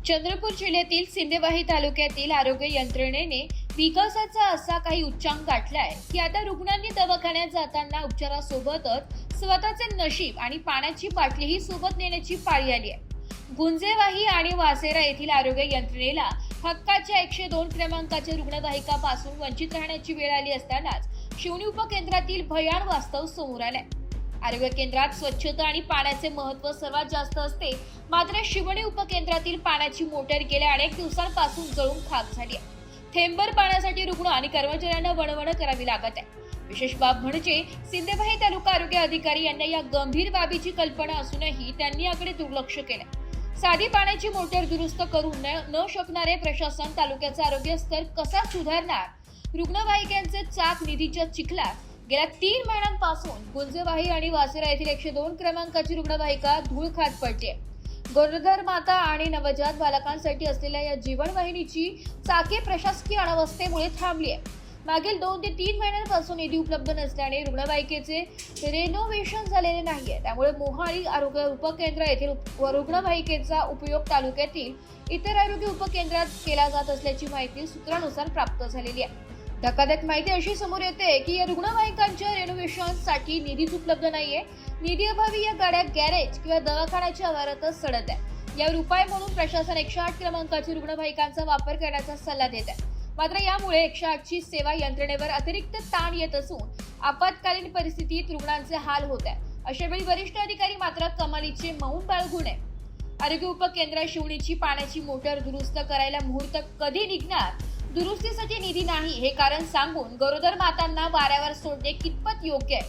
चंद्रपूर जिल्ह्यातील सिंदेवाही तालुक्यातील आरोग्य यंत्रणेने विकासाचा असा काही उच्चांक गाठलाय की आता रुग्णांनी दवाखान्यात जाताना उपचारासोबतच स्वतःचे नशीब आणि पाण्याची बाटलीही सोबत नेण्याची पाळी आली आहे। गुंजेवाही आणि वासेरा येथील आरोग्य यंत्रणेला हक्काच्या 102 क्रमांकाच्या रुग्णवाहिकापासून वंचित राहण्याची वेळ आली असतानाच शिवणी उपकेंद्रातील भयान वास्तव समोर आलंय। आरोग्य केंद्रात स्वच्छता आणि पाण्याचे महत्त्व सर्वात जास्त असते, मात्र शिवणी उपकेंद्रातील पाण्याची मोटर गेल्या अनेक दिवसांपासून जळून खाक झाली आहे। थेंबर पाण्यासाठी रुग्ण आणि कर्मचाऱ्यांना वणवण करावी लागत आहे। विशेष बाब म्हणजे सिंदेवाही तालुका आरोग्य अधिकारी यांना या गंभीर बाबीची कल्पना असूनही त्यांनी याकडे दुर्लक्ष केले। साधी पाण्याची मोटर दुरुस्त करू न शकणारे प्रशासन तालुक्याचा आरोग्य स्तर कसा सुधारणार? रुग्णवाहिकांचे चाक निधीच्या चिखलात गेल्या 3 महिन्यांपासून गुंजेवाही आणि वासेरा येथील 102 क्रमांकाची रुग्णवाहिका धूळ खात पडते। गरोदर माता आणि नवजात बालकांसाठी असलेल्या या जीवनवाहिनीची चाके प्रशासकीय अनावस्थेमुळे थांबली आहे। मागील 2 ते 3 महिन्यांपासून निधी उपलब्ध नसल्याने रुग्णवाहिकेचे रेनोव्हेशन झालेले नाहीये। त्यामुळे मोहाळी आरोग्य उपकेंद्र येथील रुग्णवाहिकेचा उपयोग तालुक्यातील इतर आरोग्य उपकेंद्रात केला जात असल्याची माहिती सूत्रानुसार प्राप्त झालेली आहे। धक्कादायक माहिती अशी समोर येते की या रुग्णवाहिकांच्या रेनोव्हेशनसाठी निधीच उपलब्ध नाहीये। निधी अभावी या गाड्या गॅरेज किंवा दवाखान्याच्या आवारातच सडत आहे। यावर उपाय म्हणून प्रशासन 108 क्रमांकाची रुग्णवाहिकांचा वापर करण्याचा सल्ला देत आहे। मात्र यामुळे 108 ची सेवा यंत्रणेवर अतिरिक्त ताण येत असून आपत्कालीन परिस्थितीत रुग्णांचे हाल होत आहे। अशा वेळी वरिष्ठ अधिकारी मात्र कमालीचे मौन बाळगू नये। आरोग्य उपकेंद्र शिवणीची पाण्याची मोटर दुरुस्त करायला मुहूर्त कधी निघणार? दुरुस्तीसाठी निधी नाही हे कारण सांगून गरोदर मातांना वाऱ्यावर सोडणे कितपत योग्य आहे?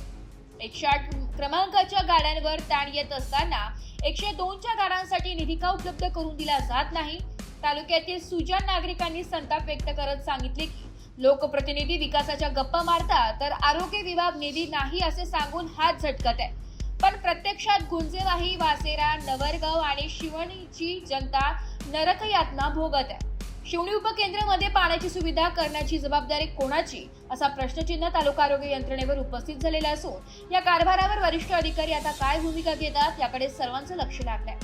108 क्रमांकाच्या गाड्यांवर ताण येत असताना 102 च्या गाड्यांसाठी निधी का उपलब्ध करून दिला जात नाही? तालुक्यातील सुजाण नागरिकांनी संताप व्यक्त करत सांगितले की लोकप्रतिनिधी विकासाच्या गप्पा मारतात तर आरोग्य विभाग निधी नाही असे सांगून हात झटकत आहे। पण प्रत्यक्षात गुंजेवाही, वासेरा, नवरगाव आणि शिवणीची जनता नरकयातना भोगत आहे। शिवणी उपकेंद्रामध्ये पाण्याची सुविधा करण्याची जबाबदारी कोणाची असा प्रश्नचिन्ह तालुका आरोग्य यंत्रणेवर उपस्थित झालेला असून या कारभारावर वरिष्ठ अधिकारी आता काय भूमिका घेतात याकडे सर्वांचं लक्ष लागलंय।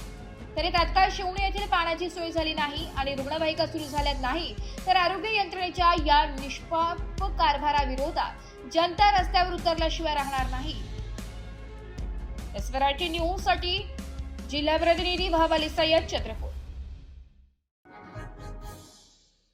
तरी तात्काळ शिवणी येथील पाण्याची सोय झाली नाही आणि रुग्णवाहिका सुरू झाल्या नाही तर आरोग्य यंत्रणेच्या या निष्पाप कारभाराविरोधात जनता रस्त्यावर उतरल्याशिवाय राहणार नाही। एसवरायटी न्यूज साठी जिल्हा प्रतिनिधी भावाली सय्यद, चंद्रपूर।